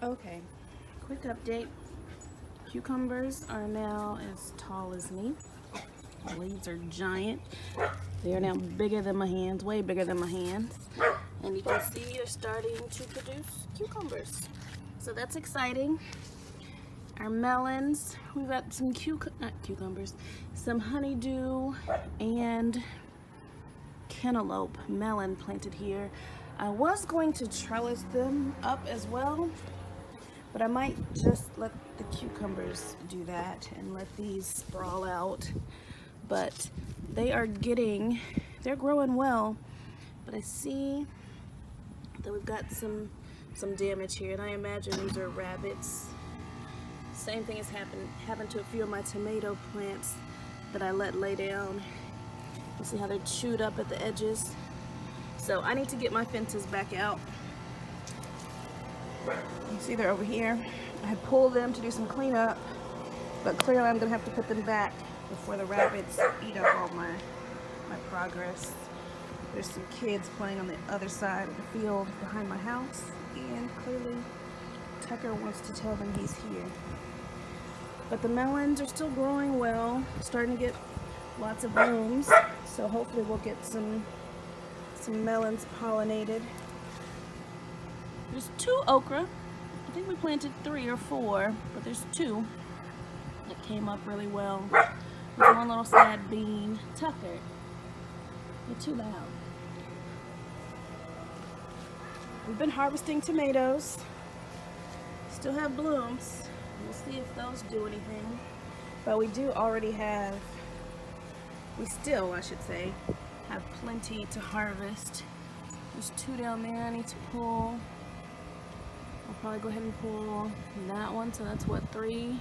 Okay, quick update. Cucumbers are now as tall as me. The leaves are giant. They are now bigger than my hands, way bigger than my hands. And you can see they're starting to produce cucumbers. So that's exciting. Our melons, we've got some not cucumbers, some honeydew and cantaloupe melon planted here. I was going to trellis them up as well, but I might just let the cucumbers do that and let these sprawl out. But they're growing well, but I see that we've got some damage here, and I imagine these are rabbits. Same thing has happened to a few of my tomato plants that I let lay down. You see how they're chewed up at the edges? So I need to get my fences back out. You see they're over here. I had pulled them to do some cleanup, but clearly I'm gonna have to put them back before the rabbits eat up all my progress. There's some kids playing on the other side of the field behind my house, and clearly Tucker wants to tell them he's here. But the melons are still growing well, starting to get lots of blooms, so hopefully we'll get some melons pollinated. There's 2 okra. I think we planted 3 or 4, but there's 2 that came up really well. There's one little sad bean. Tucker, you're too loud. We've been harvesting tomatoes. Still have blooms. We'll see if those do anything. But we do already have, I should say, have plenty to harvest. There's 2 down there I need to pull. I'll probably go ahead and pull that one, so that's what, 3?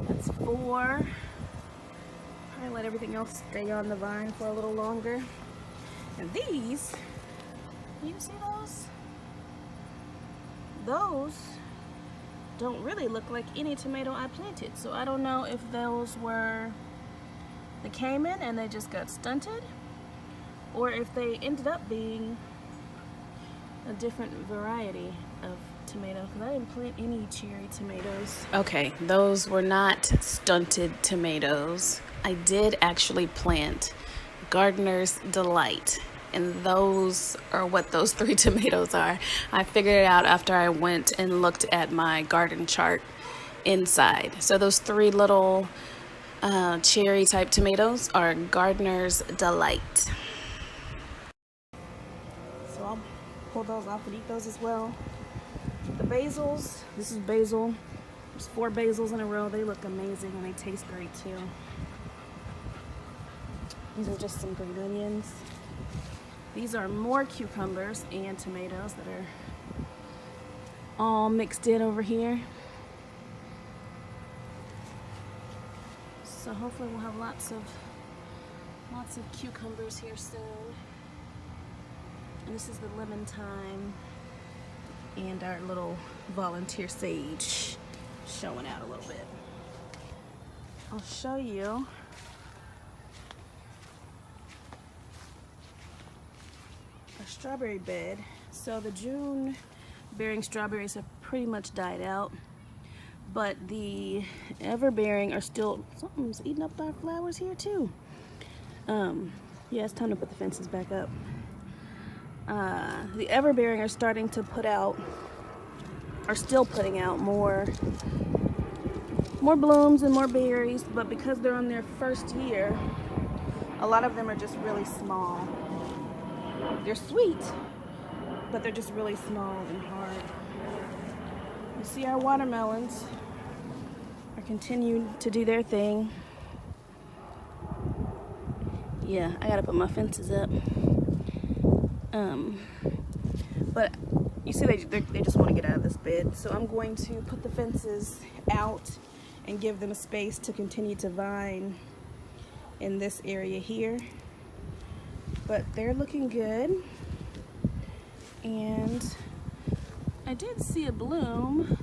That's 4. Probably let everything else stay on the vine for a little longer. And these, do you see those? Those don't really look like any tomato I planted, so I don't know if those came in and they just got stunted, or if they ended up being a different variety of tomato, because I didn't plant any cherry tomatoes. Okay, those were not stunted tomatoes. I did actually plant Gardener's Delight, and those are what those 3 tomatoes are. I figured it out after I went and looked at my garden chart inside. So those 3 little cherry type tomatoes are Gardener's Delight. So I'll pull those off and eat those as well. The basils, this is basil. There's 4 basils in a row. They look amazing and they taste great too. These are just some green onions. These are more cucumbers and tomatoes that are all mixed in over here. So hopefully we'll have lots of cucumbers here soon. And this is the lemon thyme and our little volunteer sage showing out a little bit. I'll show you our strawberry bed. So the June bearing strawberries have pretty much died out, but the ever-bearing are still, something's eating up our flowers here too. Yeah, it's time to put the fences back up. The ever-bearing are starting to still putting out more blooms and more berries, but because they're on their first year, a lot of them are just really small. They're sweet, but they're just really small and hard. You see our watermelons are continuing to do their thing. Yeah, I gotta put my fences up. But you see they just want to get out of this bed, so I'm going to put the fences out and give them a space to continue to vine in this area here. But they're looking good, and I did see a bloom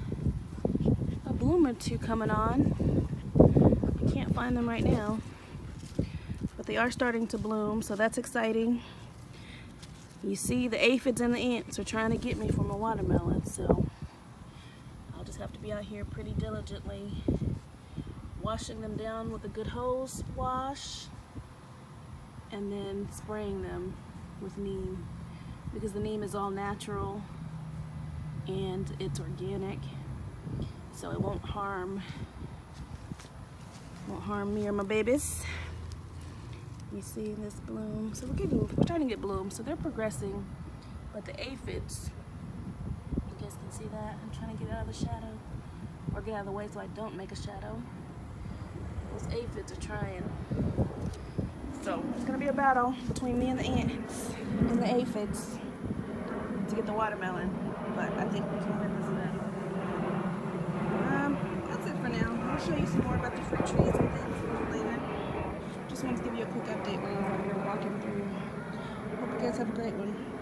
or 2 coming on. I can't find them right now, but they are starting to bloom, so that's exciting. You see the aphids and the ants are trying to get me for my watermelon, so just have to be out here pretty diligently washing them down with a good hose wash and then spraying them with neem, because the neem is all natural and it's organic, so it won't harm me or my babies. You see this bloom? So we're trying to get blooms, so they're progressing, but the aphids, you guys can see that. I'm trying to get out of the shadow, or get out of the way so I don't make a shadow. Those aphids are trying. So it's gonna be a battle between me and the ants and the aphids to get the watermelon, but I think we can win this battle. That's it for now. I'll show you some more about the fruit trees and things later. Just wanted to give you a quick update while I was out here walking through. Hope you guys have a great one.